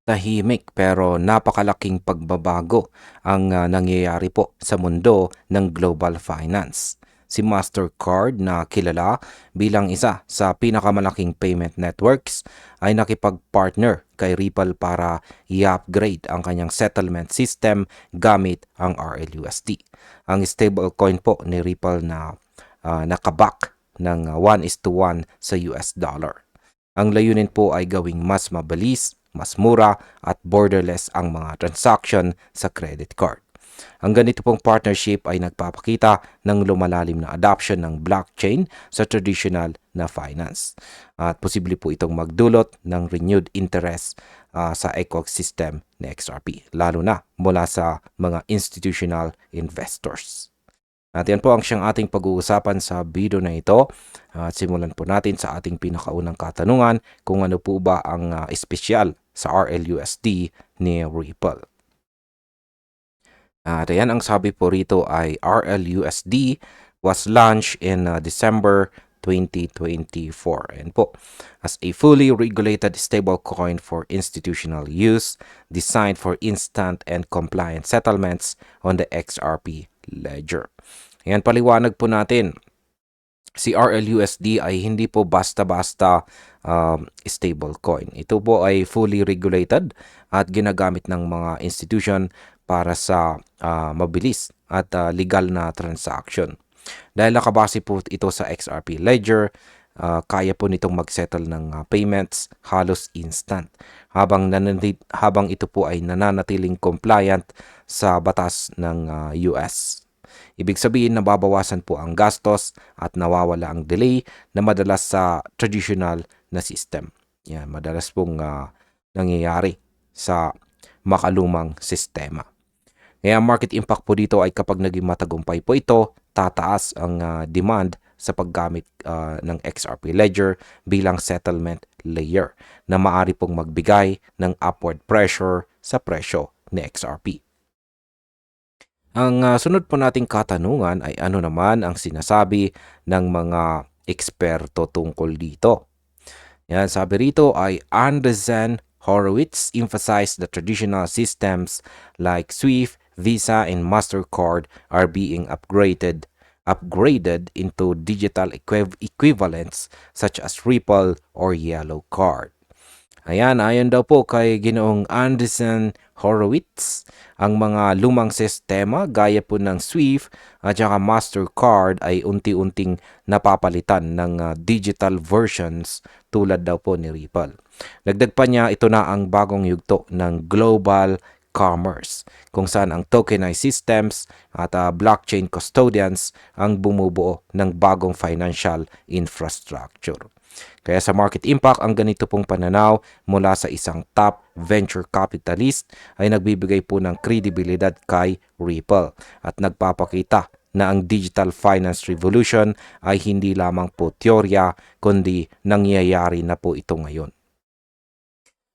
Tahimik pero napakalaking pagbabago ang nangyayari po sa mundo ng global finance. Si Mastercard na kilala bilang isa sa pinakamalaking payment networks ay nakipag-partner kay Ripple para i-upgrade ang kanyang settlement system gamit ang RLUSD. Ang stablecoin po ni Ripple na nakaback ng 1:1 sa US dollar. Ang layunin po ay gawing mas mabilis, mas mura at borderless ang mga transaction sa credit card. Ang ganito pong partnership ay nagpapakita ng lumalalim na adoption ng blockchain sa traditional na finance. At posible po itong magdulot ng renewed interest sa ecosystem ng XRP, lalo na mula sa mga institutional investors. At yan po ang siyang ating pag-uusapan sa video na ito. At simulan po natin sa ating pinakaunang katanungan kung ano po ba ang espesyal sa RLUSD ni Ripple. At ayan, ang sabi po rito ay RLUSD was launched in December 2024. And po, as a fully regulated stablecoin for institutional use, designed for instant and compliant settlements on the XRP ledger. Ayan, paliwanag po natin. Si RLUSD ay hindi po basta-basta stablecoin. Ito po ay fully regulated at ginagamit ng mga institution para sa mabilis at legal na transaction. Dahil nakabase po ito sa XRP ledger, kaya po nitong mag-settle ng payments halos instant habang ito po ay nananatiling compliant sa batas ng US. Ibig sabihin, nababawasan po ang gastos at nawawala ang delay na madalas sa traditional na system. Yan, madalas pong nangyayari sa makalumang sistema. Kaya market impact po dito ay kapag naging matagumpay po ito, tataas ang demand sa paggamit ng XRP ledger bilang settlement layer na maaari pong magbigay ng upward pressure sa presyo ni XRP. Ang sunod po nating katanungan ay ano naman ang sinasabi ng mga eksperto tungkol dito. Yan, sabi rito ay Andreessen Horowitz emphasized that traditional systems like SWIFT, Visa, and Mastercard are being upgraded into digital equivalents such as Ripple or Yellow Card. Ayan, ayon daw po kay Ginoong Andreessen Horowitz, ang mga lumang sistema gaya po ng SWIFT at saka Mastercard ay unti-unting napapalitan ng digital versions tulad daw po ni Ripple. Dagdag pa niya, ito na ang bagong yugto ng global commerce kung saan ang tokenized systems at blockchain custodians ang bumubuo ng bagong financial infrastructure. Kaya sa market impact, ang ganito pong pananaw mula sa isang top venture capitalist ay nagbibigay po ng kredibilidad kay Ripple at nagpapakita na ang digital finance revolution ay hindi lamang po teorya kundi nangyayari na po ito ngayon.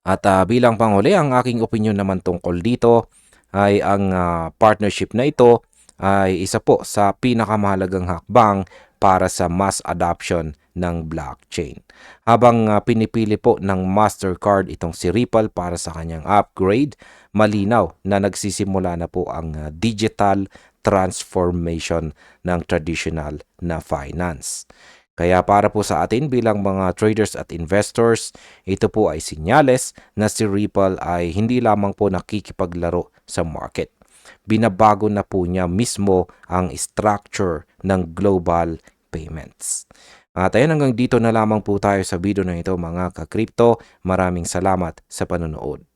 At bilang panghuli, ang aking opinion naman tungkol dito ay ang partnership na ito ay isa po sa pinakamahalagang hakbang para sa mass adoption ng blockchain. Habang pinipili po ng Mastercard itong si Ripple para sa kanyang upgrade, malinaw na nagsisimula na po ang digital transformation ng traditional na finance. Kaya para po sa atin bilang mga traders at investors, ito po ay sinyales na si Ripple ay hindi lamang po nakikipaglaro sa market. Binabago na po niya mismo ang structure ng global payments. At ayan, hanggang dito na lamang po tayo sa video na ito mga ka-crypto. Maraming salamat sa panonood.